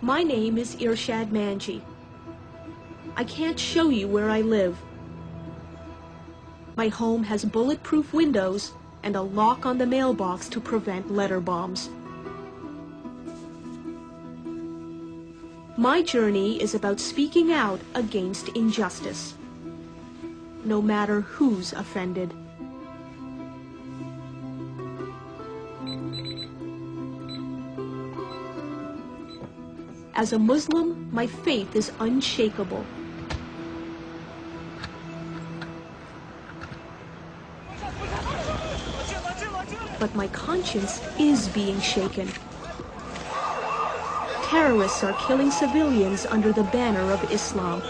My name is Irshad Manji. I can't show you where I live. My home has bulletproof windows and a lock on the mailbox to prevent letter bombs. My journey is about speaking out against injustice, no matter who's offended. As a Muslim, my faith is unshakable. But my conscience is being shaken. Terrorists are killing civilians under the banner of Islam.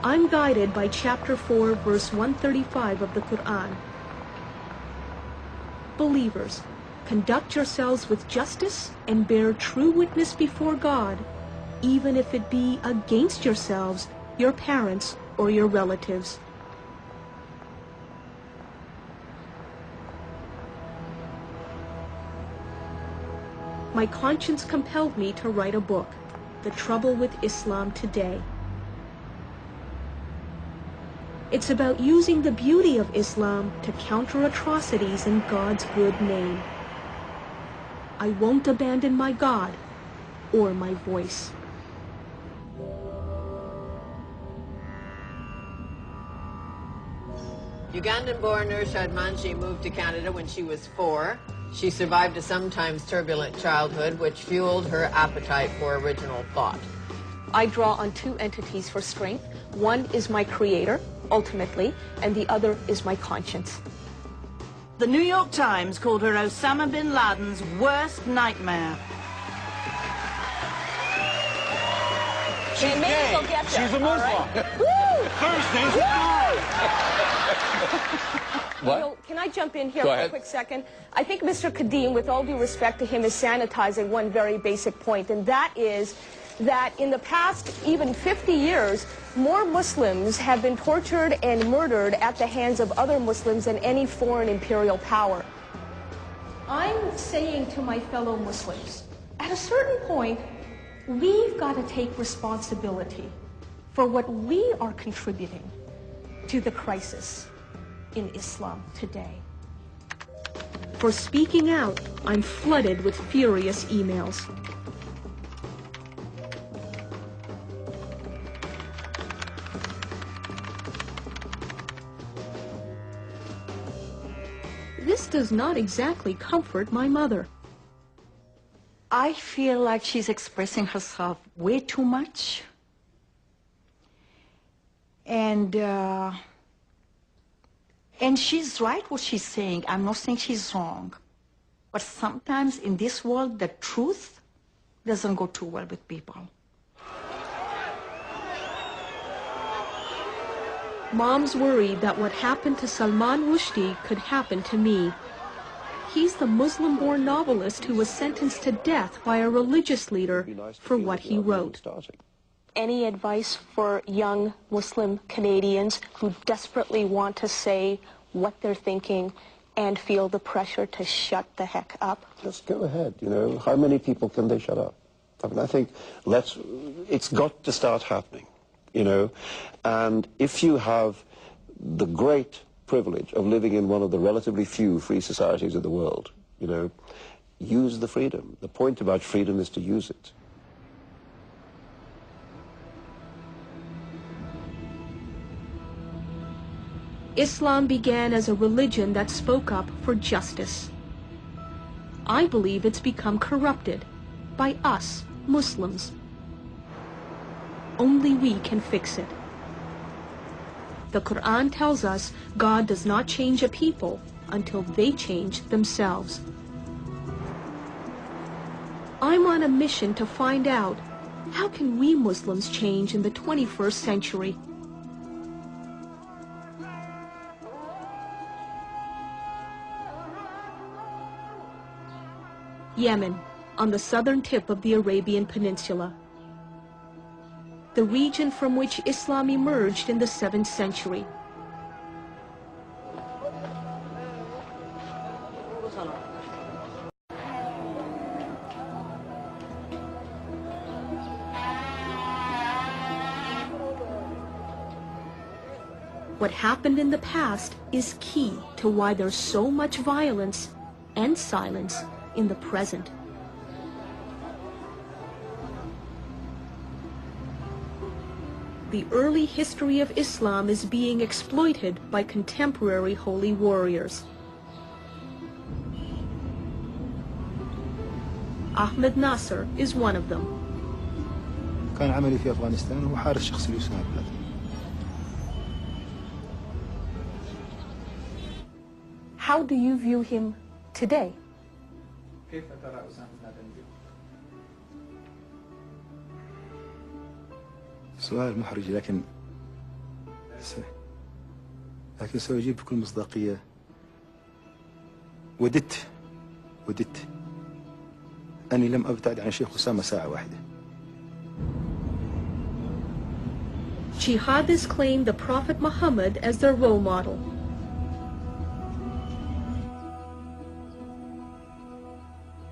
I'm guided by chapter 4, verse 135 of the Quran. Believers, conduct yourselves with justice and bear true witness before God, even if it be against yourselves, your parents, or your relatives. My conscience compelled me to write a book, The Trouble with Islam Today. It's about using the beauty of Islam to counter atrocities in God's good name. I won't abandon my God or my voice. Ugandan-born Irshad Manji moved to Canada when she was 4. She survived a sometimes turbulent childhood, which fueled her appetite for original thought. I draw on two entities for strength. One is my creator, ultimately, and the other is my conscience. The New York Times called her Osama bin Laden's worst nightmare. She's gay. She's a Muslim. Thursday's What? Well, can I jump in here Go for ahead. a quick second? I think Mr. Kadim, with all due respect to him, is sanitizing one very basic point, and that is that in the past even 50 years, more Muslims have been tortured and murdered at the hands of other Muslims than any foreign imperial power. I'm saying to my fellow Muslims, at a certain point, we've got to take responsibility for what we are contributing to the crisis in Islam today. For speaking out, I'm flooded with furious emails. This does not exactly comfort my mother. I feel like she's expressing herself way too much. And she's right what she's saying. I'm not saying she's wrong. But sometimes in this world, the truth doesn't go too well with people. Mom's worried that what happened to Salman Rushdie could happen to me. He's the Muslim-born novelist who was sentenced to death by a religious leader for what he wrote. Any advice for young Muslim Canadians who desperately want to say what they're thinking and feel the pressure to shut the heck up? Just go ahead, you know. How many people can they shut up? I mean, I think it's got to start happening, you know. And if you have the great privilege of living in one of the relatively few free societies of the world, you know, use the freedom. The point about freedom is to use it. Islam began as a religion that spoke up for justice. I believe it's become corrupted by us, Muslims. Only we can fix it. The Quran tells us God does not change a people until they change themselves. I'm on a mission to find out, how can we Muslims change in the 21st century? Yemen, on the southern tip of the Arabian Peninsula. The region from which Islam emerged in the 7th century. What happened in the past is key to why there's so much violence and silence in the present. The early history of Islam is being exploited by contemporary holy warriors. Ahmed Nasser is one of them. كان عملي في أفغانستان هو حارس شخصي لأسامة بن لادن. How do you view him today? كيف ترى أسامة بن لادن اليوم؟ سؤال محرج لكن سأجيب بكل مصداقية. وددت أني لم أبتعد عن الشيخ أسامة ساعة واحدة. Jihadists claim the Prophet Muhammad as their role model.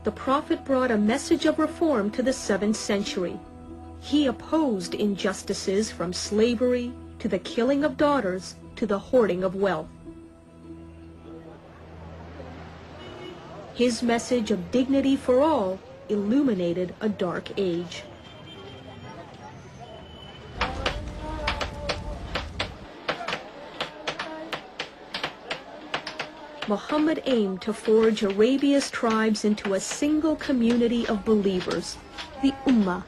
The Prophet brought a message of reform to the 7th century. He opposed injustices from slavery to the killing of daughters to the hoarding of wealth. His message of dignity for all illuminated a dark age. Muhammad aimed to forge Arabia's tribes into a single community of believers, the Ummah.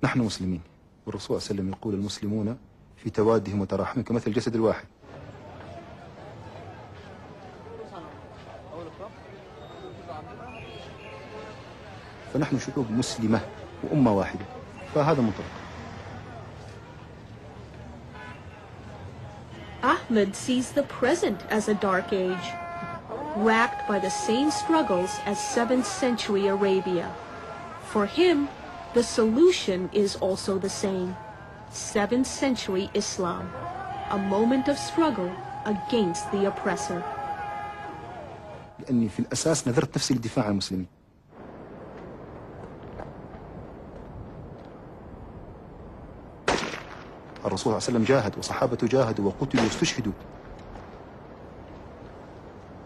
نحن مسلمين والرسول صلى الله عليه وسلم يقول المسلمون في توادهم وتراحمهم كمثل الجسد الواحد. فنحن شعوب مسلمة وأمة واحدة فهذا منطلق. Ahmed sees the present as a dark age, racked by the same struggles as 7th century Arabia. For him, the solution is also the same: 7th century Islam, a moment of struggle against the oppressor. لأني في الأساس نذرت نفسي للدفاع عن المسلمين. الرسول صلى الله عليه وسلم جاهد وصحابته جاهدوا وقتلوا واستشهدوا.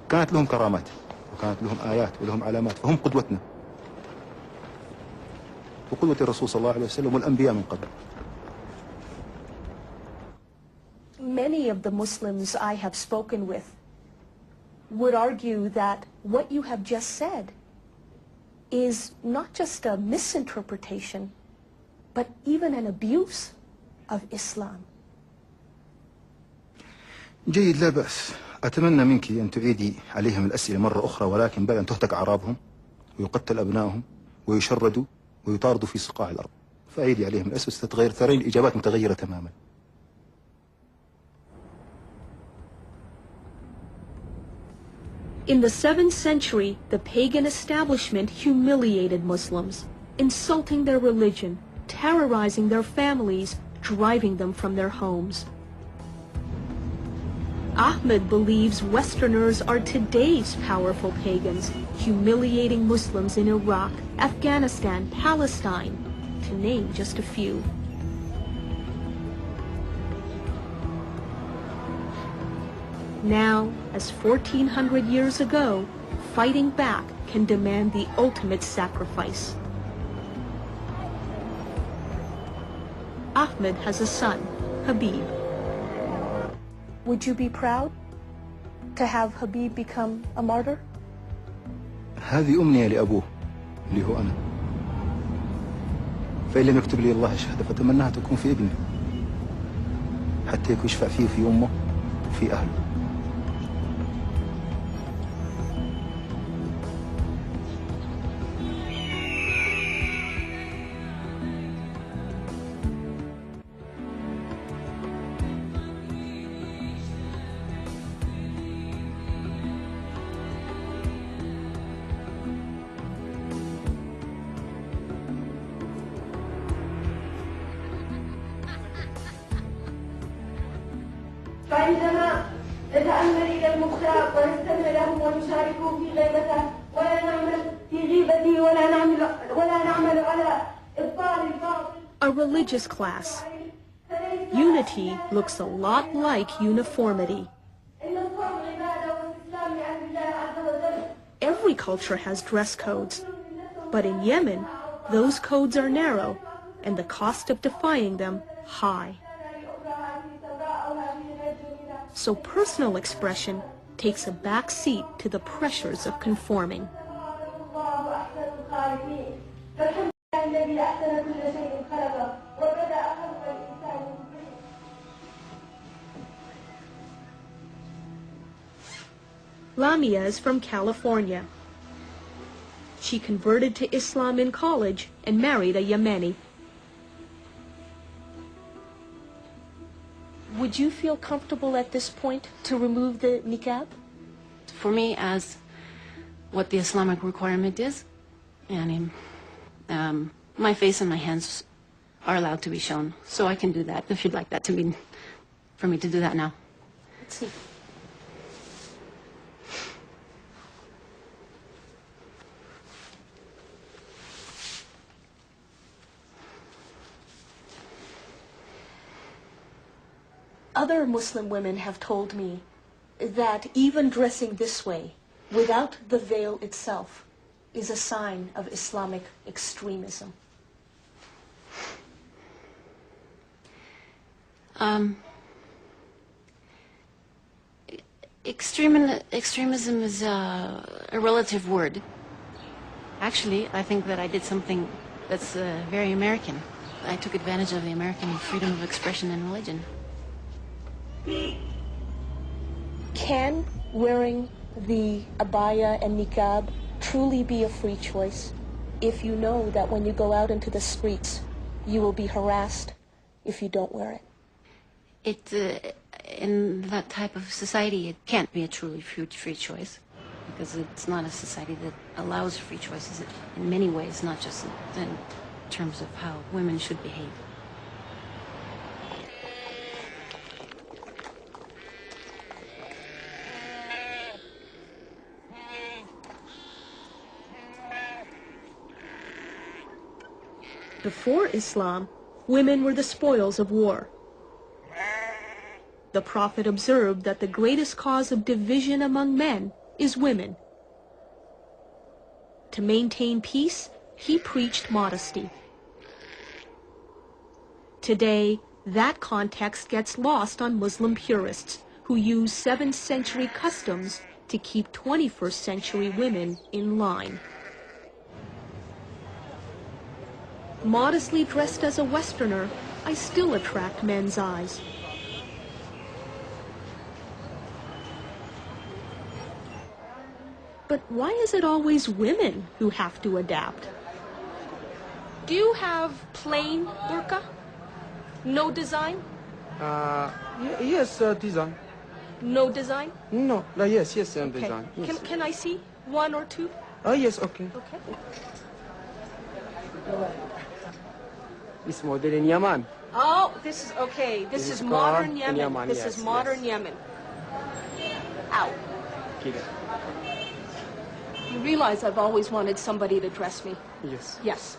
كانت لهم كرامات وكانت لهم آيات ولهم علامات فهم قدوتنا وقدوة الرسول صلى الله عليه وسلم والأنبياء من قبل. Many of the Muslims I have spoken with would argue that what you have just said is not just a misinterpretation, but even an abuse of Islam. جيد لا بأس. أتمنى منك أن تعيدي عليهم الأسئلة مرة أخرى ولكن بعد أن تهتك أعراضهم ويقتل أبنائهم ويشردوا ويطاردوا في صقاع الأرض. فأعيدي عليهم الأسئلة ستتغير ترين الإجابات متغيرة تماما. In the 7th century, the pagan establishment humiliated Muslims, insulting their religion, terrorizing their families, driving them from their homes. Ahmed believes Westerners are today's powerful pagans, humiliating Muslims in Iraq, Afghanistan, Palestine, to name just a few. Now, as 1400 years ago, fighting back can demand the ultimate sacrifice. Ahmed has a son, Habib. Would you be proud to have Habib become a martyr? هذه أمنية لأبوه اللي هو أنا. فإن لم يكتب لي الله الشهادة فتمناها تكون في ابني حتى يشفع فيه في أمه وفي أهله. وعندما نتأمل إلى المختار ونستمع له ونشارك في غيبته ولا نعمل في غيبته ولا نعمل على إبطال الباطل. A religious class. Unity looks a lot like uniformity. Every culture has dress codes, but in Yemen, those codes are narrow and the cost of defying them high. So personal expression takes a back seat to the pressures of conforming. Lamia is from California. She converted to Islam in college and married a Yemeni. Would you feel comfortable at this point to remove the niqab? For me, as what the Islamic requirement is, and my face and my hands are allowed to be shown, so I can do that if you'd like that to be, for me to do that now. Let's see. Other Muslim women have told me that even dressing this way, without the veil itself, is a sign of Islamic extremism. Extremism is a relative word. Actually, I think that I did something that's very American. I took advantage of the American freedom of expression and religion. Can wearing the abaya and niqab truly be a free choice if you know that when you go out into the streets, you will be harassed if you don't wear it? In that type of society, it can't be a truly free choice, because it's not a society that allows free choices in many ways, not just in terms of how women should behave. Before Islam, women were the spoils of war. The Prophet observed that the greatest cause of division among men is women. To maintain peace, he preached modesty. Today, that context gets lost on Muslim purists who use 7th century customs to keep 21st century women in line. Modestly dressed as a Westerner, I still attract men's eyes. But why is it always women who have to adapt? Do you have plain burqa? No design? Yes, design. No design? No, yes, Okay. design. Yes. Can I see one or two? Yes, okay. Okay. It's model in Yemen. Oh, this is okay. This is modern Yemen. This is modern Yemen. Ow. You realize I've always wanted somebody to dress me. Yes. Yes.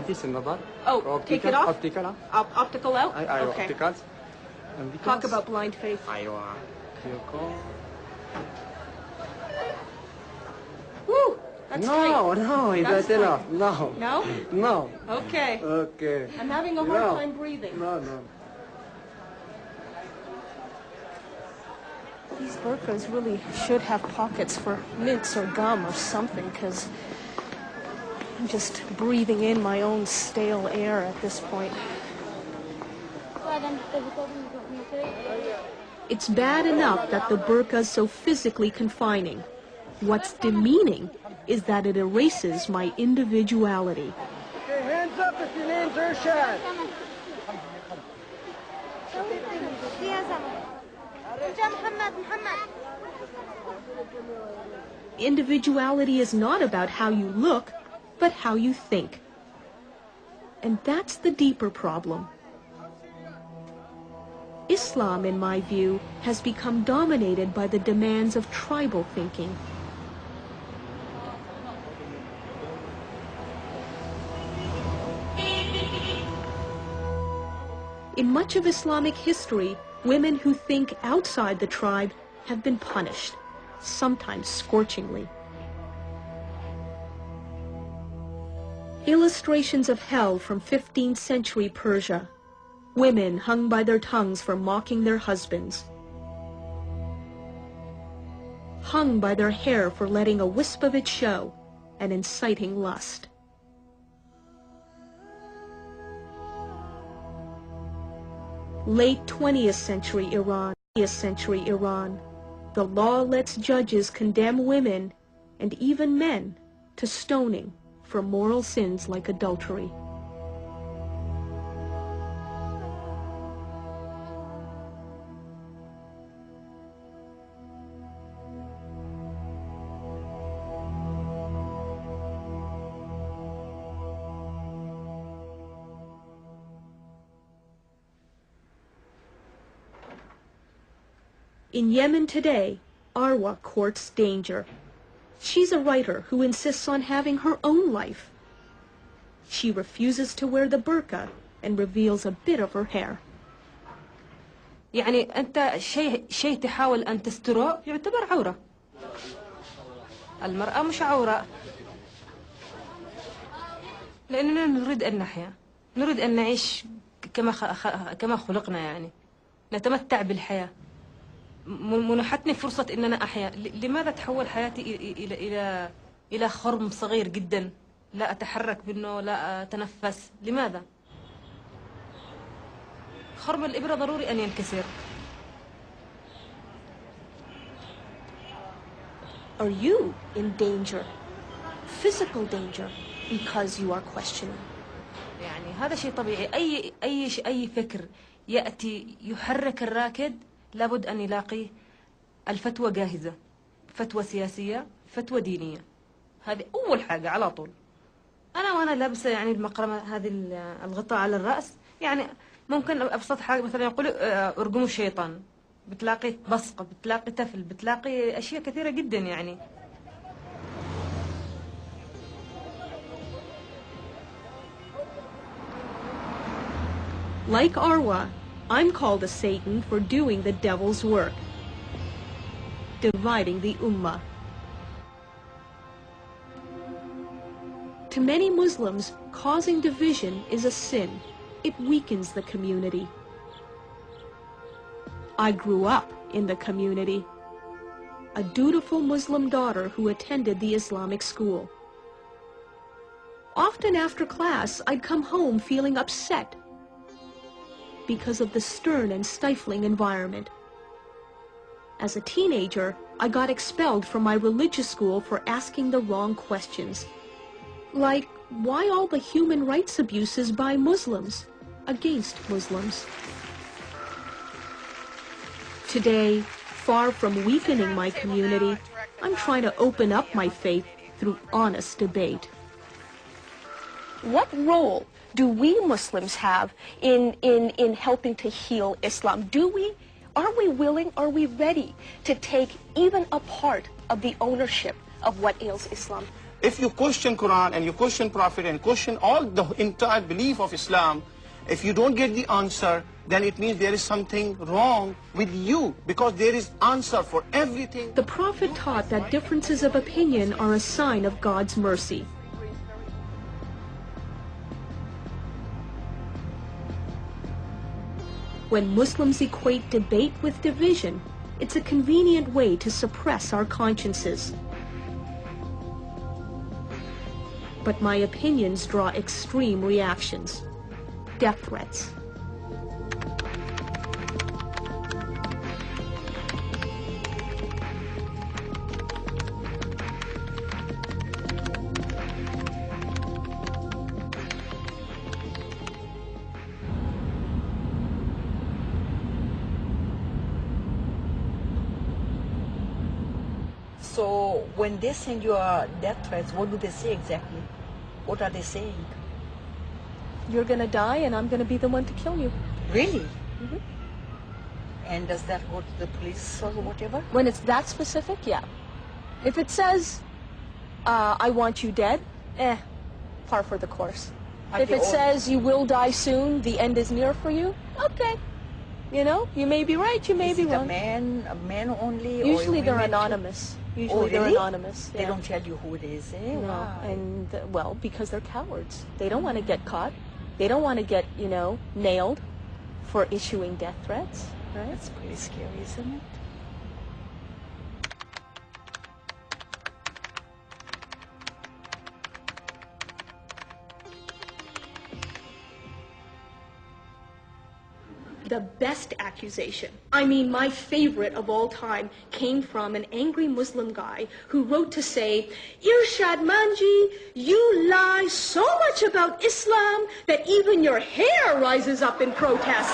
This another. Oh, take it off? Optical. Optical out? Okay. Opticals. Talk about blind faith. Woo! That's tight. No, That's it's tight. No. No? No. Okay. Okay. I'm having a hard time breathing. No. These burqas really should have pockets for mints or gum or something, because I'm just breathing in my own stale air at this point. It's bad enough that the burqa is so physically confining. What's demeaning is that it erases my individuality. Okay, hands up if your name's Urshad. Individuality is not about how you look, but how you think. And that's the deeper problem. Islam, in my view, has become dominated by the demands of tribal thinking. In much of Islamic history, women who think outside the tribe have been punished, sometimes scorchingly. Illustrations of hell from 15th century Persia. Women hung by their tongues for mocking their husbands. Hung by their hair for letting a wisp of it show and inciting lust. Late 20th century Iran. The law lets judges condemn women and even men to stoning for moral sins like adultery. In Yemen today, Arwa courts danger. She's a writer who insists on having her own life. She refuses to wear the burqa and reveals a bit of her hair. يعني أنت شيء تحاول أن تستره يعتبر عورة. المرأة مش عورة. لأننا نريد أن نحيا، نريد أن نعيش كما خلقنا يعني. نتمتع بالحياة. منحتني فرصة إن أنا أحيا. لماذا تحول حياتي إلى خرم صغير جدا؟ لا أتحرك منه، لا أتنفس. لماذا؟ خرم الإبرة ضروري أن ينكسر. Are you in danger? Physical danger because you are questioning. يعني هذا شيء طبيعي. أي فكر يأتي يحرك الراكد لابد أن يلاقي الفتوى جاهزة. فتوى سياسية، فتوى دينية. هذه أول حاجة على طول. وأنا لابسة يعني المقرمة هذه الغطاء على الرأس، يعني ممكن أبسط حاجة مثلا يقولوا ارجموا الشيطان، بتلاقي بصقة، بتلاقي تفل، بتلاقي أشياء كثيرة جدا يعني. Like Arwa, I'm called a Satan for doing the devil's work, dividing the Ummah. To many Muslims, causing division is a sin. It weakens the community. I grew up in the community, a dutiful Muslim daughter who attended the Islamic school. Often after class, I'd come home feeling upset because of the stern and stifling environment. As a teenager, I got expelled from my religious school for asking the wrong questions. Like, why all the human rights abuses by Muslims against Muslims? Today, far from weakening my community, I'm trying to open up my faith through honest debate. What role do we Muslims have in helping to heal Islam? Are we willing, are we ready to take even a part of the ownership of what ails Islam? If you question Quran and you question Prophet and question all the entire belief of Islam, if you don't get the answer, then it means there is something wrong with you, because there is answer for everything. The Prophet taught that differences of opinion are a sign of God's mercy. When Muslims equate debate with division, it's a convenient way to suppress our consciences. But my opinions draw extreme reactions, death threats. So when they send you death threats, what do they say exactly? What are they saying? You're gonna die and I'm gonna be the one to kill you. Really? Mm-hmm. And does that go to the police or whatever? When it's that specific, yeah. If it says, I want you dead, par for the course. If it says you will die soon, the end is near for you, okay. You know, you may be right, you may be wrong. A man only? Usually or they're anonymous. Usually they're anonymous. They don't tell you who it is, eh? No, Wow. and, well, because they're cowards. They don't want to get caught. They don't want to get, you know, nailed for issuing death threats, right? That's pretty scary, isn't it? The best accusation, I mean my favorite of all time, came from an angry Muslim guy who wrote to say, Irshad Manji, you lie so much about Islam that even your hair rises up in protest.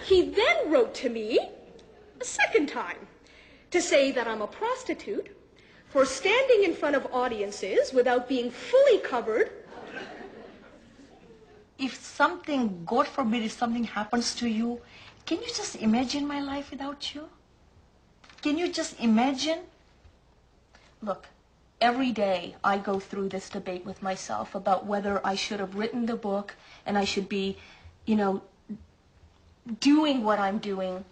He then wrote to me a second time to say that I'm a prostitute for standing in front of audiences without being fully covered. If something, God forbid, if something happens to you, can you just imagine my life without you? Can you just imagine? Look, every day I go through this debate with myself about whether I should have written the book and I should be, you know, doing what I'm doing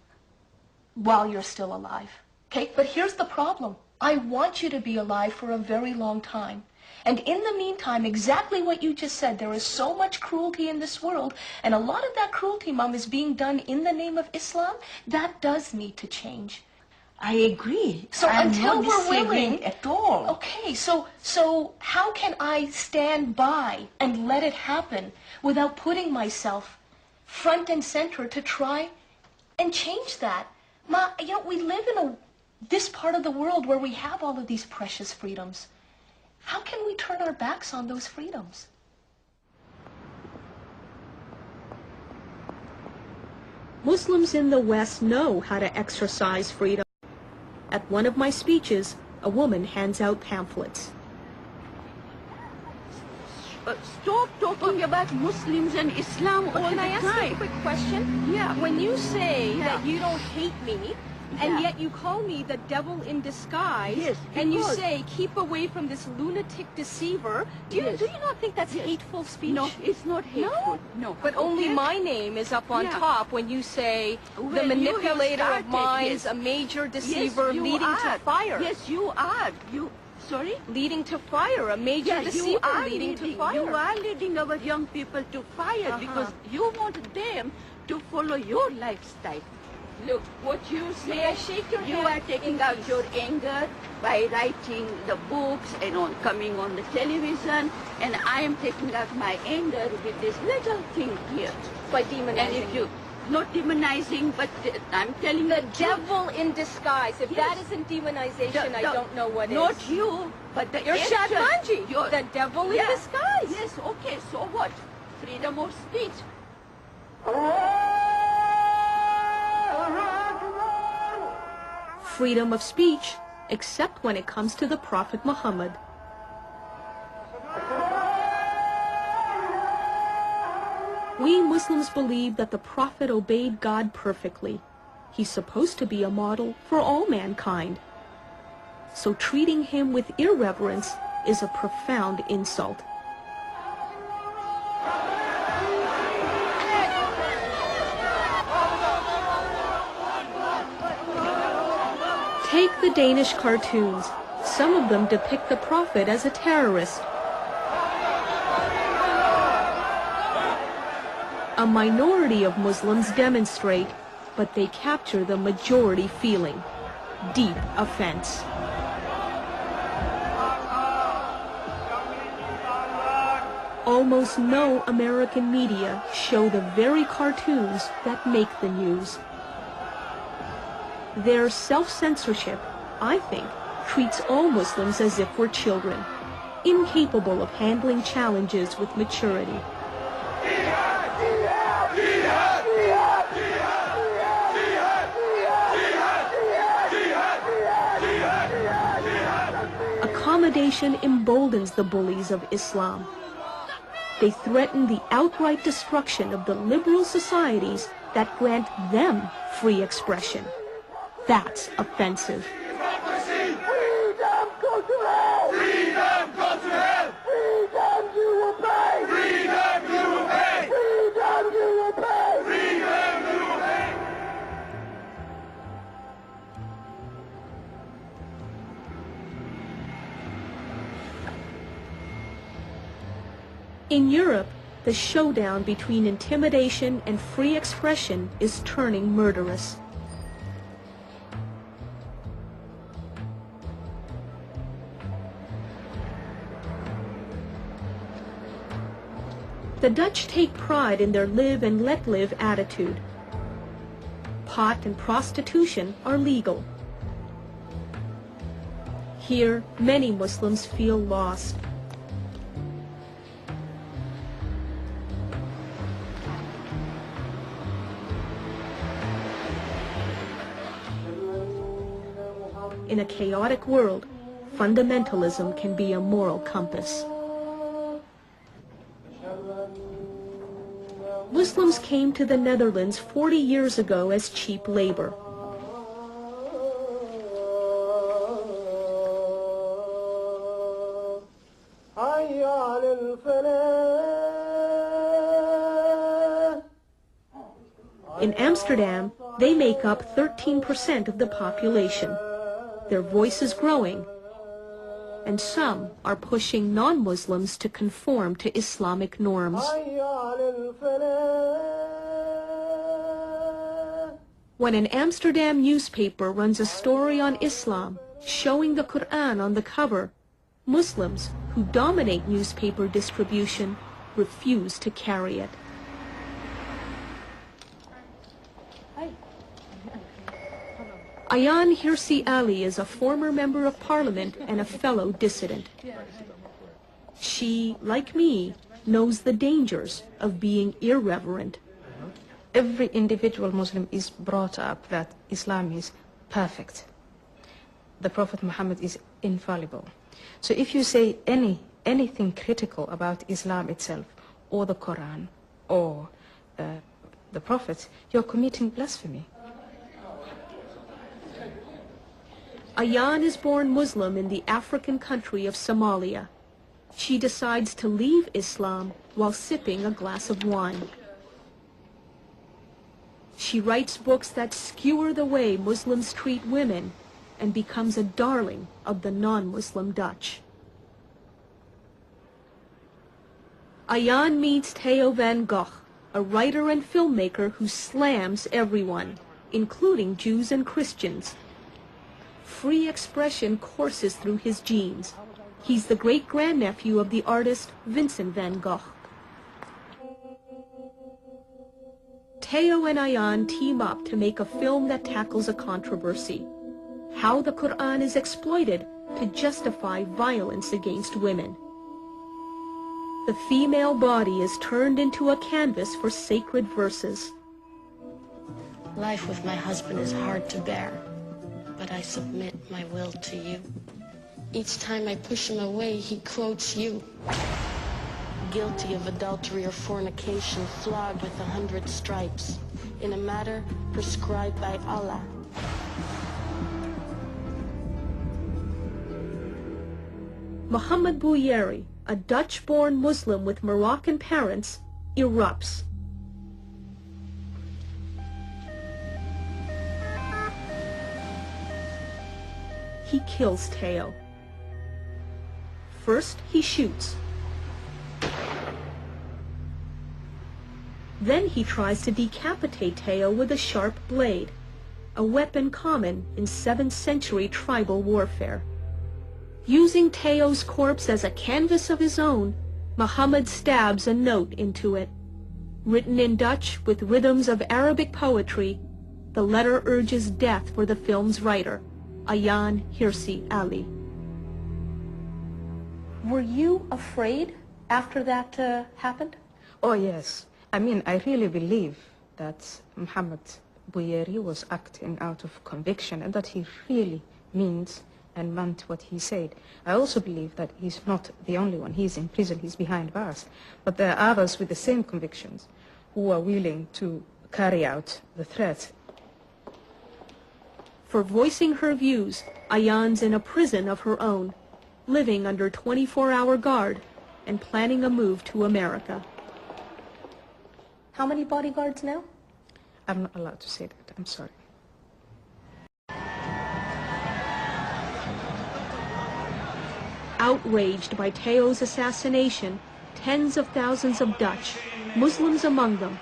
while you're still alive. Okay, but here's the problem. I want you to be alive for a very long time. And in the meantime, exactly what you just said, there is so much cruelty in this world, and a lot of that cruelty, Mom, is being done in the name of Islam. That does need to change. I agree. So I'm until not we're willing at all. Okay, so how can I stand by and let it happen without putting myself front and center to try and change that? Ma, you know, we live in this part of the world where we have all of these precious freedoms. How can we turn our backs on those freedoms? Muslims in the West know how to exercise freedom. At one of my speeches, a woman hands out pamphlets. Stop talking about Muslims and Islam all the time. Can I ask you a quick question? Yeah. When you say that you don't hate me, and Yeah. yet you call me the devil in disguise, Yes, and you because- say, keep away from this lunatic deceiver, do you not think that's hateful speech? No, it's not hateful. No. But only Okay? my name is up on Yeah. top when you say Well, the you have manipulator of started, minds, yes. a major deceiver, Yes, you leading to are. fire. Yes, you are. Sorry? Leading to fire, a major Yeah, deceiver you are leading to fire. You are leading our young people to fire because you want them to follow your lifestyle. Look, what you say, May I shake your you hand are taking in out peace? your anger by writing the books and coming on the television, and I am taking out my anger with this little thing here. By demonizing. And if you, not demonizing, but I'm telling the you, devil in disguise. If Yes. that isn't demonization, I don't know what is. Not you, but the Irshad action. Manji, the devil in disguise. Yes, okay, so what? Freedom of speech. Freedom of speech, except when it comes to the Prophet Muhammad. We Muslims believe that the Prophet obeyed God perfectly. He's supposed to be a model for all mankind. So treating him with irreverence is a profound insult. Take the Danish cartoons. Some of them depict the Prophet as a terrorist. A minority of Muslims demonstrate, but they capture the majority feeling: deep offense. Almost no American media show the very cartoons that make the news. Their self-censorship, I think, treats all Muslims as if we're children, incapable of handling challenges with maturity. Accommodation emboldens the bullies of Islam. They threaten the outright destruction of the liberal societies that grant them free expression. That's offensive. Freedom, go to hell! Freedom, go to hell! Freedom, you will pay! Freedom, you will pay! Freedom, you will pay! Freedom, you will pay! In Europe, the showdown between intimidation and free expression is turning murderous. The Dutch take pride in their live and let live attitude. Pot and prostitution are legal. Here, many Muslims feel lost. In a chaotic world, fundamentalism can be a moral compass. Muslims came to the Netherlands 40 years ago as cheap labor. In Amsterdam, they make up 13% of the population. Their voice is growing, and some are pushing non-Muslims to conform to Islamic norms. When an Amsterdam newspaper runs a story on Islam, showing the Quran on the cover, Muslims who dominate newspaper distribution refuse to carry it. Ayaan Hirsi Ali is a former member of parliament and a fellow dissident. She, like me, knows the dangers of being irreverent. Every individual Muslim is brought up that Islam is perfect. The Prophet Muhammad is infallible. So if you say anything critical about Islam itself, or the Quran, or the Prophet, you're committing blasphemy. Ayaan is born Muslim in the African country of Somalia. She decides to leave Islam while sipping a glass of wine. She writes books that skewer the way Muslims treat women and becomes a darling of the non-Muslim Dutch. Ayaan meets Theo van Gogh, a writer and filmmaker who slams everyone, including Jews and Christians. Free expression courses through his genes. He's the great-grandnephew of the artist Vincent van Gogh. Theo and Ayaan team up to make a film that tackles a controversy: how the Quran is exploited to justify violence against women. The female body is turned into a canvas for sacred verses. Life with my husband is hard to bear, but I submit my will to you. Each time I push him away, he quotes you. Guilty of adultery or fornication, flogged with 100 stripes, in a matter prescribed by Allah. Mohammed Bouyeri, a Dutch-born Muslim with Moroccan parents, erupts. He kills Theo. First, he shoots. Then he tries to decapitate Theo with a sharp blade, a weapon common in 7th century tribal warfare. Using Theo's corpse as a canvas of his own, Muhammad stabs a note into it. Written in Dutch with rhythms of Arabic poetry, the letter urges death for the film's writer, Ayaan Hirsi Ali. Were you afraid after that happened? Oh yes. I mean, I really believe that Mohammed Bouyeri was acting out of conviction and that he really means and meant what he said. I also believe that he's not the only one. He's in prison, he's behind bars. But there are others with the same convictions who are willing to carry out the threats. For voicing her views, Ayan's in a prison of her own, living under 24-hour guard and planning a move to America. How many bodyguards now? I'm not allowed to say that. I'm sorry. Outraged by Theo's assassination, tens of thousands of Dutch, Muslims among them,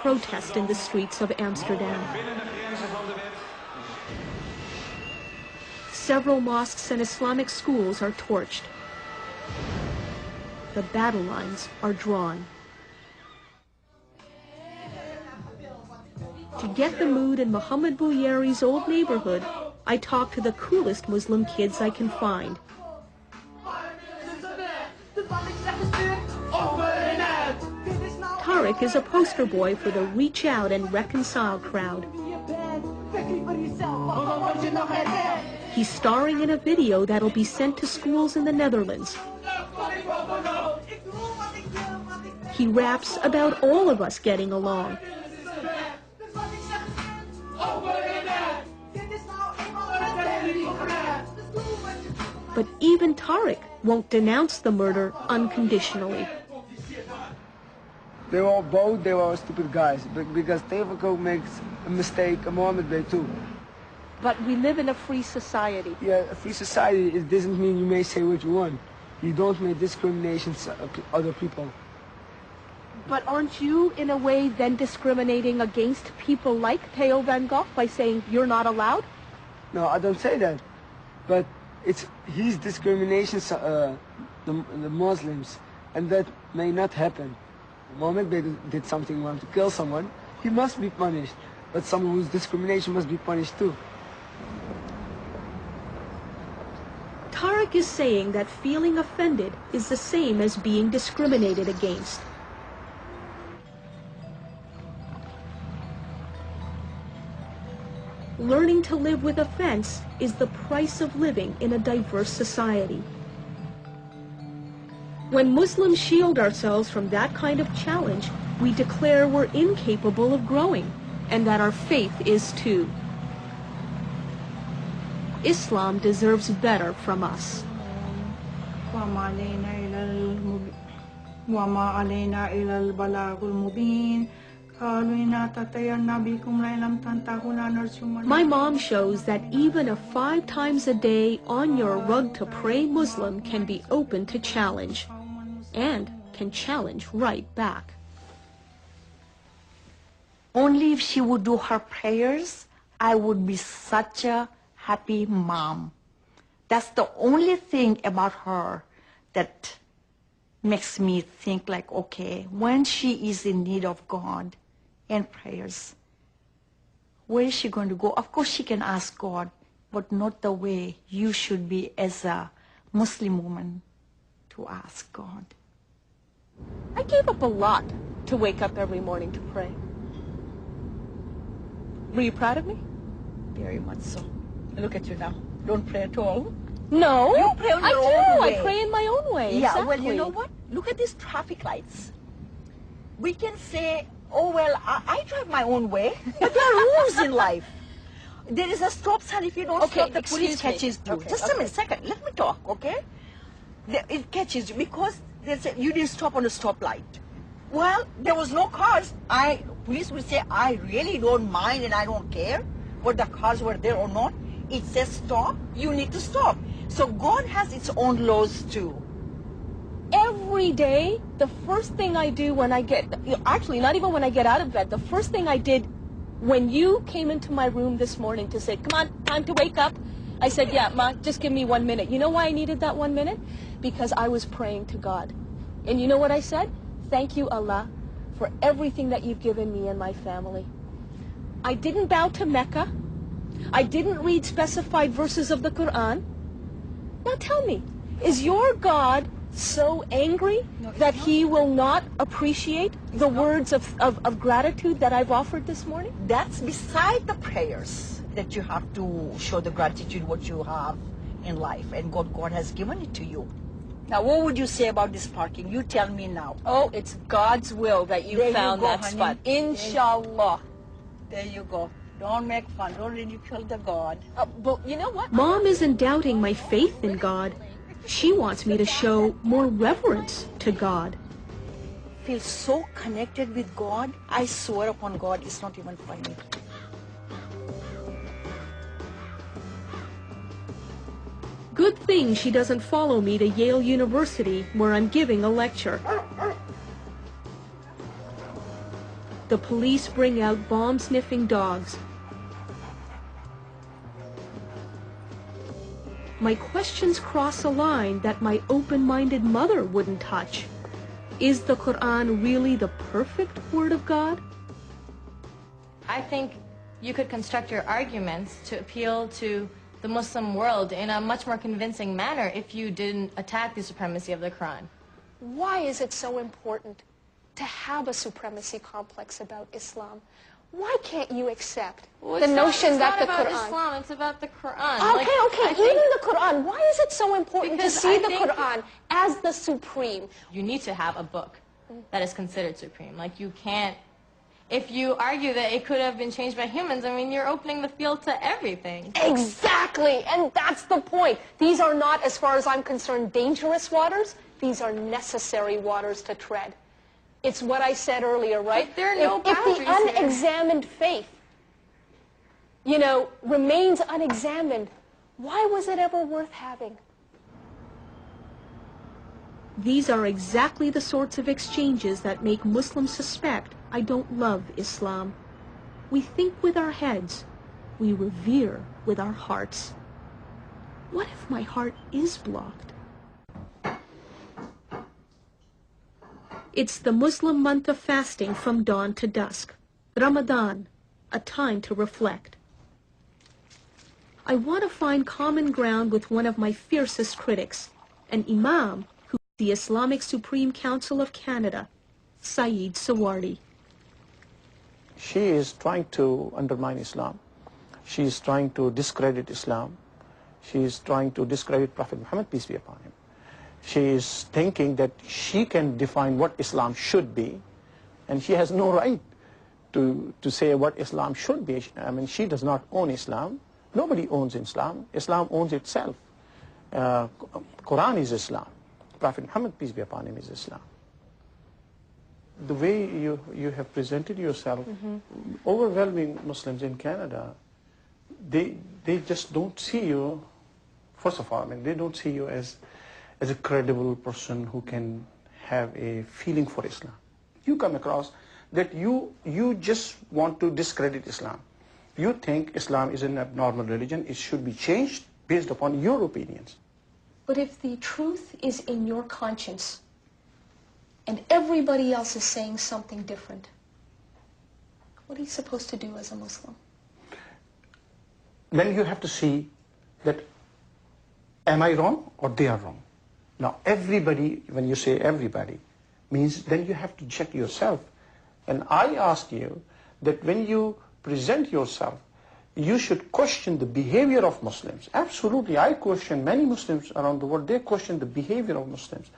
protest in the streets of Amsterdam. Several mosques and Islamic schools are torched. The battle lines are drawn. To get the mood in Mohammed Bouyeri's old neighborhood, I talk to the coolest Muslim kids I can find. Tariq is a poster boy for the Reach Out and Reconcile crowd. He's starring in a video that'll be sent to schools in the Netherlands. He raps about all of us getting along. But even Tariq won't denounce the murder unconditionally. They were all both, they were all stupid guys. Because Tevako makes a mistake, and Mohammed Bey too. But we live in a free society. Yeah, a free society, it doesn't mean you may say what you want. You don't make discriminations of other people. But aren't you, in a way, then discriminating against people like Theo van Gogh by saying you're not allowed? No, I don't say that. But he's discrimination the Muslims, and that may not happen. Mohammed Bey did something wrong to kill someone, he must be punished. But someone whose discrimination must be punished too. Tariq is saying that feeling offended is the same as being discriminated against. Learning to live with offense is the price of living in a diverse society. When Muslims shield ourselves from that kind of challenge, we declare we're incapable of growing, and that our faith is too. Islam deserves better from us. My mom shows that even a 5 times a day on your rug to pray Muslim can be open to challenge, and can challenge right back. Only if she would do her prayers, I would be such a happy mom. That's the only thing about her that makes me think like, okay, when she is in need of God and prayers, where is she going to go? Of course she can ask God, but not the way you should be as a Muslim woman to ask God. I gave up a lot to wake up every morning to pray. Were you proud of me? Very much so. Look at you now. Don't pray at all. No. You pray on your own way. I pray in my own way. Yeah, exactly. well, you know what? Look at these traffic lights. We can say, oh, well, I drive my own way. But there are rules in life. There is a stop sign. If you don't stop, the police catches you. Okay, Just a minute, second. Let me talk, okay? It catches you because they say you didn't stop on a stoplight. Well, there was no cars. Police will say, I really don't mind and I don't care whether the cars were there or not. It says stop, you need to stop. So God has its own laws too. Every day, the first thing I do when I get, actually not even when I get out of bed, the first thing I did when you came into my room this morning to say, come on, time to wake up, I said, yeah, Ma, just give me 1 minute. You know why I needed that 1 minute? Because I was praying to God. And you know what I said? Thank you, Allah, for everything that you've given me and my family. I didn't bow to Mecca. I didn't read specified verses of the Quran. Now tell me, is your God so angry that he will not appreciate the words of gratitude that I've offered this morning? That's beside the prayers that you have to show the gratitude what you have in life, and God has given it to you. Now, what would you say about this parking? You tell me now. Oh, it's God's will that you found that spot. Inshallah. There you go. Don't make fun. Don't ridicule the God. But you know what? Mom isn't doubting my faith in God. She wants me to show more reverence to God. Feel so connected with God. I swear upon God, it's not even funny. Good thing she doesn't follow me to Yale University, where I'm giving a lecture. The police bring out bomb-sniffing dogs. My questions cross a line that my open-minded mother wouldn't touch. Is the Quran really the perfect word of God? I think you could construct your arguments to appeal to the Muslim world in a much more convincing manner if you didn't attack the supremacy of the Quran. Why is it so important to have a supremacy complex about Islam? Why can't you accept the notion that the Quran... It's not about Islam, it's about the Quran. Okay, even the Quran. Why is it so important to see the Quran as the supreme? You need to have a book that is considered supreme. Like, you can't... If you argue that it could have been changed by humans, I mean, you're opening the field to everything. Exactly, and that's the point. These are not, as far as I'm concerned, dangerous waters. These are necessary waters to tread. It's what I said earlier, right? But there are no boundaries if the unexamined faith, you know, remains unexamined, why was it ever worth having? These are exactly the sorts of exchanges that make Muslims suspect I don't love Islam. We think with our heads. We revere with our hearts. What if my heart is blocked? It's the Muslim month of fasting from dawn to dusk. Ramadan, a time to reflect. I want to find common ground with one of my fiercest critics, an imam who is the Islamic Supreme Council of Canada, Saeed Sawardi. She is trying to undermine Islam. She is trying to discredit Islam. She is trying to discredit Prophet Muhammad, peace be upon him. She is thinking that she can define what Islam should be, and she has no right to say what Islam should be. I mean, she does not own Islam. Nobody owns Islam. Islam owns itself. Quran is Islam. Prophet Muhammad, peace be upon him, is Islam. The way you have presented yourself, overwhelming Muslims in Canada, they just don't see you, first of all, I mean, they don't see you as a credible person who can have a feeling for Islam. You come across that you just want to discredit Islam. You think Islam is an abnormal religion, it should be changed based upon your opinions. But if the truth is in your conscience, and everybody else is saying something different, what are you supposed to do as a Muslim? Then you have to see that, am I wrong or they are wrong? Now, everybody, when you say everybody, means then you have to check yourself. And I ask you that when you present yourself, you should question the behavior of Muslims. Absolutely, I question many Muslims around the world. They question the behavior of Muslims,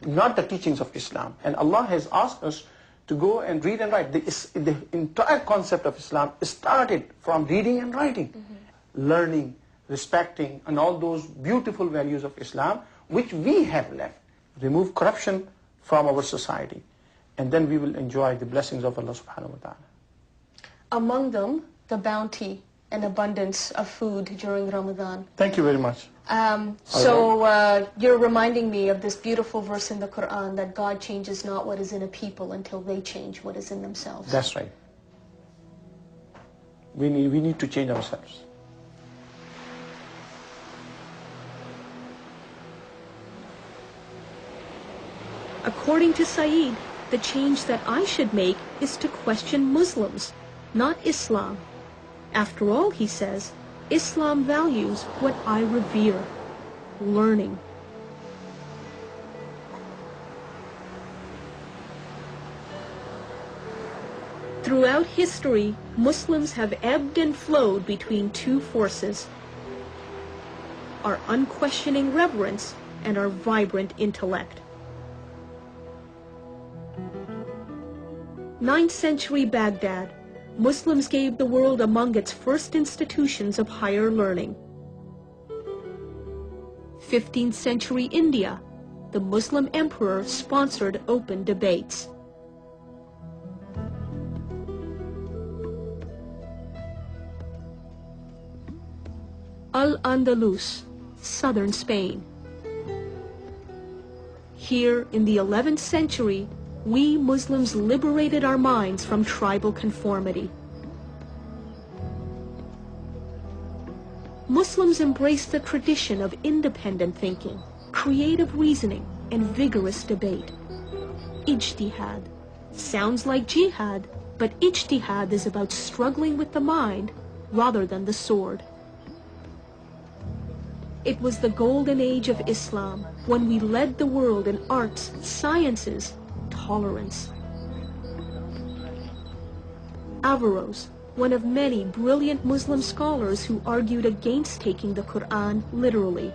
not the teachings of Islam. And Allah has asked us to go and read and write. The entire concept of Islam started from reading and writing, learning, respecting, and all those beautiful values of Islam, which we have left. Remove corruption from our society, and then we will enjoy the blessings of Allah subhanahu wa ta'ala. Among them, the bounty and abundance of food during Ramadan. Thank you very much. You're reminding me of this beautiful verse in the Quran that God changes not what is in a people until they change what is in themselves. That's right. We need to change ourselves. According to Saeed, the change that I should make is to question Muslims, not Islam. After all, he says, Islam values what I revere, learning. Throughout history, Muslims have ebbed and flowed between two forces. our unquestioning reverence, and our vibrant intellect. 9th century Baghdad, Muslims gave the world among its first institutions of higher learning. 15th century India, the Muslim emperor sponsored open debates. Al-Andalus, southern Spain. Here in the 11th century, we Muslims liberated our minds from tribal conformity. Muslims embraced the tradition of independent thinking, creative reasoning, and vigorous debate. Ijtihad sounds like jihad, but ijtihad is about struggling with the mind rather than the sword. It was the golden age of Islam, when we led the world in arts, sciences, tolerance. Averroes, one of many brilliant Muslim scholars who argued against taking the Quran literally.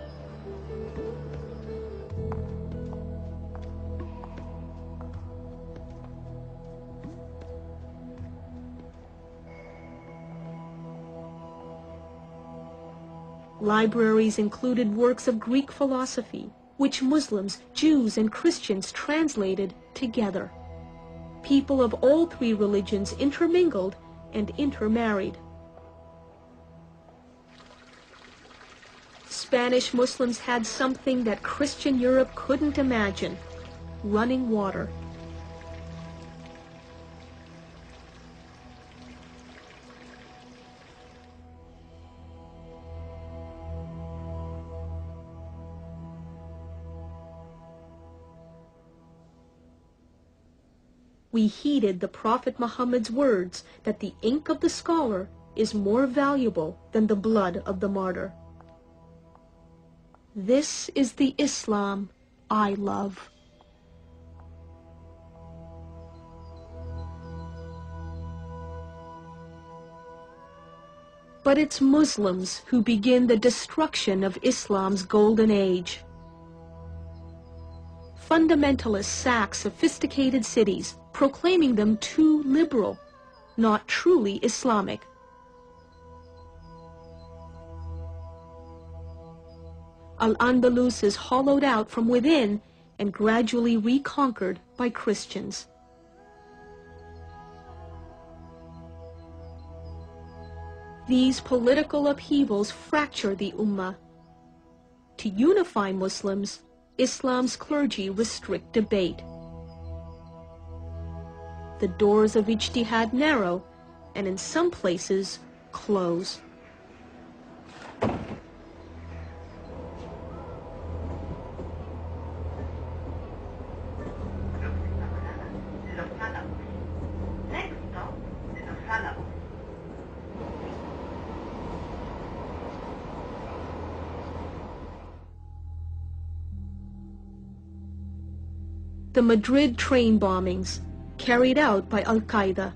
Libraries included works of Greek philosophy, which Muslims, Jews, and Christians translated together. People of all three religions intermingled and intermarried. Spanish Muslims had something that Christian Europe couldn't imagine: running water. We heeded the Prophet Muhammad's words that the ink of the scholar is more valuable than the blood of the martyr. This is the Islam I love. But it's Muslims who begin the destruction of Islam's golden age. Fundamentalists sack sophisticated cities, proclaiming them too liberal, not truly Islamic. Al-Andalus is hollowed out from within and gradually reconquered by Christians. These political upheavals fracture the Ummah. To unify Muslims, Islam's clergy restrict debate. The doors of ijtihad narrow, and in some places, close. The Madrid train bombings, carried out by Al-Qaeda.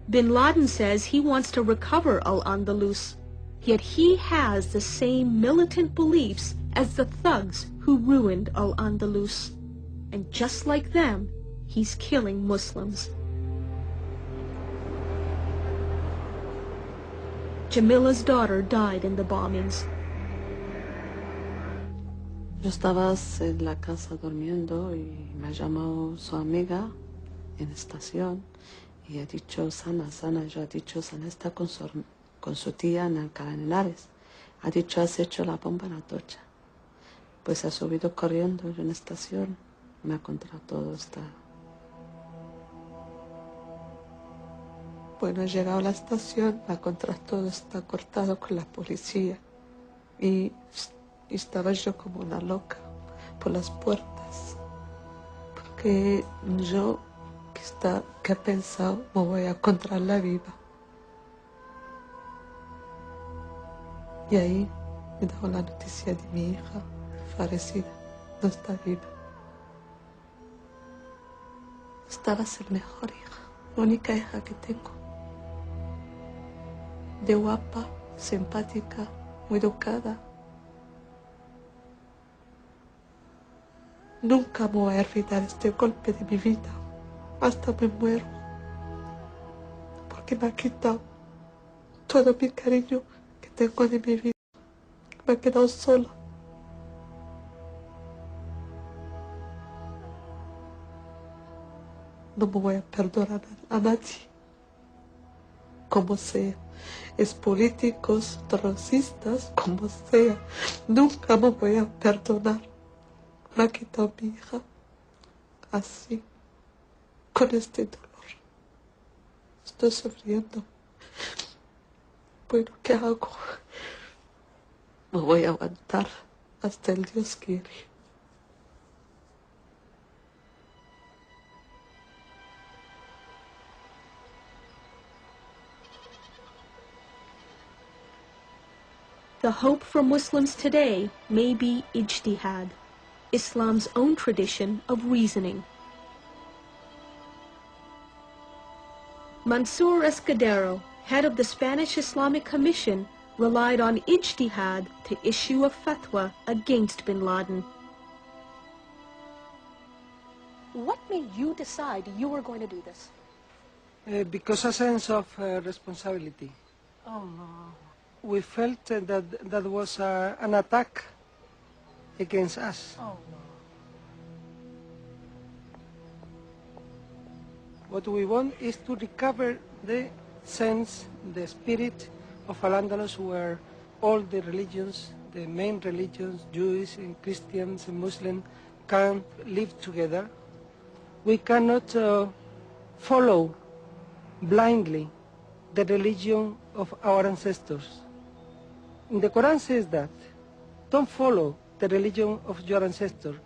Bin Laden says he wants to recover Al-Andalus, yet he has the same militant beliefs as the thugs who ruined Al-Andalus. And just like them, he's killing Muslims. Jamila's daughter died in the bombings. Yo estaba en la casa durmiendo y me llamó su amiga en estación y ha dicho, Sana, yo ha dicho, Sana está con su tía en Alcalá de Henares. Ha dicho, has hecho la bomba en Atocha. Pues ha subido corriendo yo en estación, me ha encontrado todo, está... Bueno, he llegado a la estación, me ha encontrado todo, está cortado con la policía y estaba yo como una loca por las puertas, porque yo que he pensado me voy a encontrarla viva. Y ahí me daba la noticia de mi hija fallecida, no está viva. Esta va a ser mejor hija, la única hija que tengo. De guapa, simpática, muy educada. Nunca me voy a olvidar este golpe de mi vida. Hasta me muero. Porque me ha quitado todo mi cariño que tengo de mi vida. Me he quedado sola. No me voy a perdonar a nadie. Como sea. Es políticos, terroristas, como sea. Nunca me voy a perdonar. Me ha quitado mi hija. Así. Con este dolor. Estoy sufriendo. Bueno, ¿qué hago? Me voy a aguantar hasta el Dios quiere. The hope for Muslims today may be ijtihad, Islam's own tradition of reasoning. Mansour Escudero, head of the Spanish Islamic Commission, relied on ijtihad to issue a fatwa against bin Laden. What made you decide you were going to do this? Because a sense of responsibility. Oh, no. We felt that was an attack against us. Oh, no. What we want is to recover the sense, the spirit of Al-Andalus, where all the religions, the main religions, Jews and Christians and Muslims, can live together. We cannot follow blindly the religion of our ancestors. And the Quran says that, don't follow the religion of your ancestors.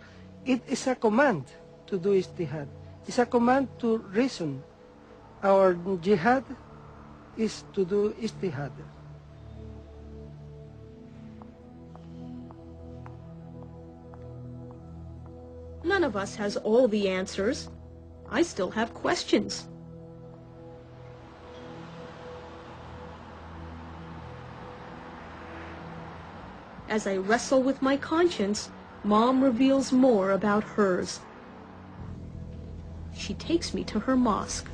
It is a command to do ijtihad. It's a command to reason. Our jihad is to do ijtihad. None of us has all the answers. I still have questions. As I wrestle with my conscience, Mom reveals more about hers. She takes me to her mosque.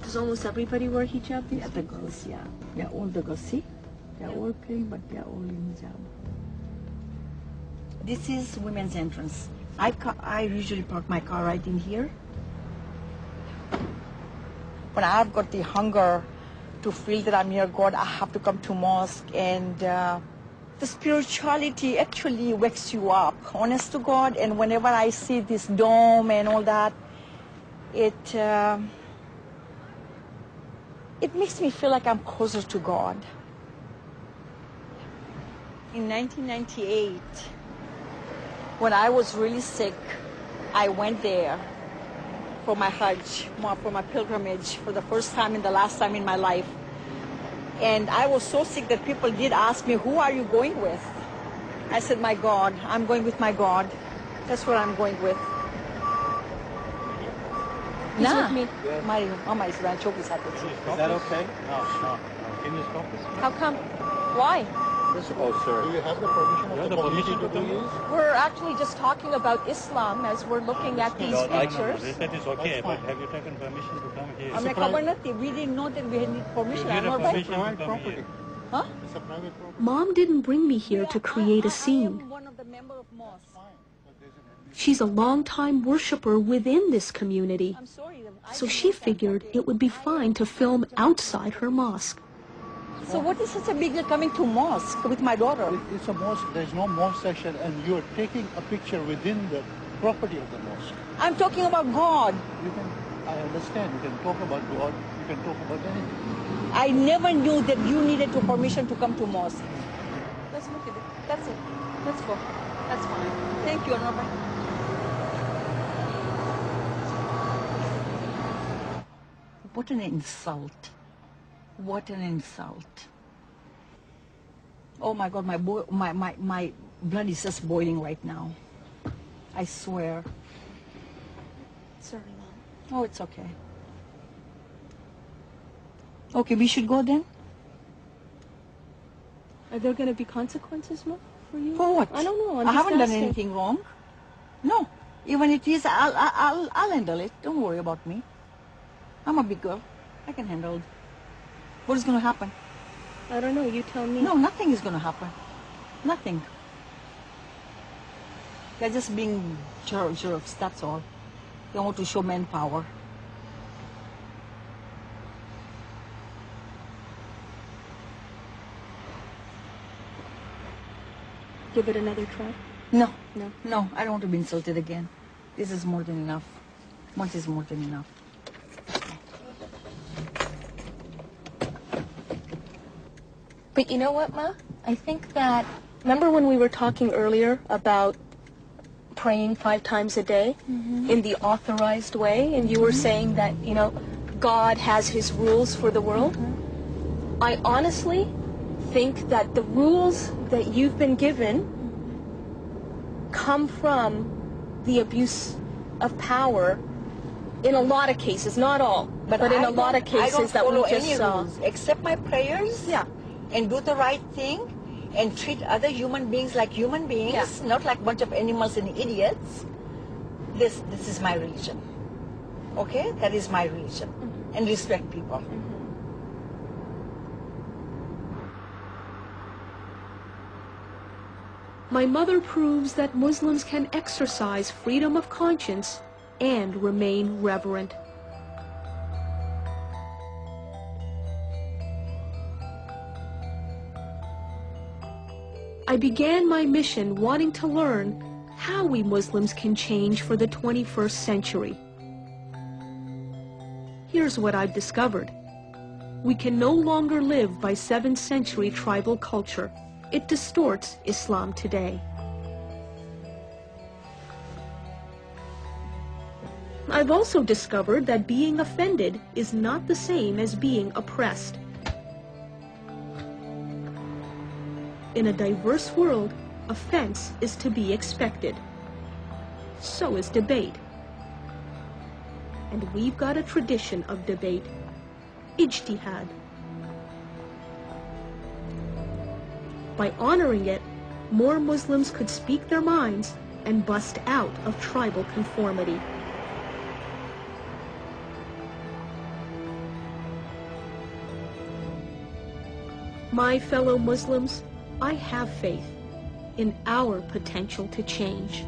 Does almost everybody wear hijab? Yeah, the girls, yeah. Yeah, all the girls, see? They're all praying, but they're all in hijab. This is women's entrance. I usually park my car right in here. When I've got the hunger to feel that I'm near God, I have to come to mosque, and the spirituality actually wakes you up, honest to God. And whenever I see this dome and all that, it makes me feel like I'm closer to God. In 1998, when I was really sick, I went there for my Hajj, for my pilgrimage, for the first time and the last time in my life. And I was so sick that people did ask me, who are you going with? I said, my God. I'm going with my God. That's what I'm going with. He's with me. Mama is rancho. Is that okay? No. Can you stop this? How come? Why? Oh, sir. Do you have the permission of the community to do this? We're actually just talking about Islam as we're looking at these pictures. They said it's okay, but have you taken permission to come here? We didn't know that we need permission. You need a permission to come property. here. Huh? It's a private property. Mom didn't bring me here to create a scene. I'm one of the members of mosque. She's a longtime worshiper within this community, so she figured it would be fine to film outside her mosque. So what is such a big deal coming to mosque with my daughter? It's a mosque. There's no mosque section, and you're taking a picture within the property of the mosque. I'm talking about God. I understand. You can talk about God. You can talk about anything. I never knew that you needed permission to come to mosque. Let's look at it. That's it. Let's go. That's fine. Thank you, Honorable. What an insult. What an insult. Oh my God, my blood is just boiling right now. I swear. Sorry, Mom. Oh, it's okay. Okay, we should go then? Are there going to be consequences, Mom? for you? For what? I don't know. I'm I just haven't done asking. anything wrong. No. Even if it is, I'll handle it. Don't worry about me. I'm a big girl. I can handle it. What is going to happen? I don't know. You tell me. No, nothing is going to happen. Nothing. They're just being jerks, that's all. They want to show men power. Give it another try? No. No. No, I don't want to be insulted again. This is more than enough. Once is more than enough. But you know what, Ma? I think that, remember when we were talking earlier about praying 5 times a day in the authorized way, and you were saying that, you know, God has his rules for the world? I honestly think that the rules that you've been given come from the abuse of power in a lot of cases, not all, but in a lot of cases that we just saw. Rules, except my prayers. Yeah. And do the right thing and treat other human beings like human beings, not like a bunch of animals and idiots. This is my religion. Okay? That is my religion. And respect people. My mother proves that Muslims can exercise freedom of conscience and remain reverent. I began my mission wanting to learn how we Muslims can change for the 21st century. Here's what I've discovered. We can no longer live by 7th century tribal culture. It distorts Islam today. I've also discovered that being offended is not the same as being oppressed. In a diverse world, offense is to be expected. So is debate. And we've got a tradition of debate, ijtihad. By honoring it, more Muslims could speak their minds and bust out of tribal conformity. My fellow Muslims, I have faith in our potential to change.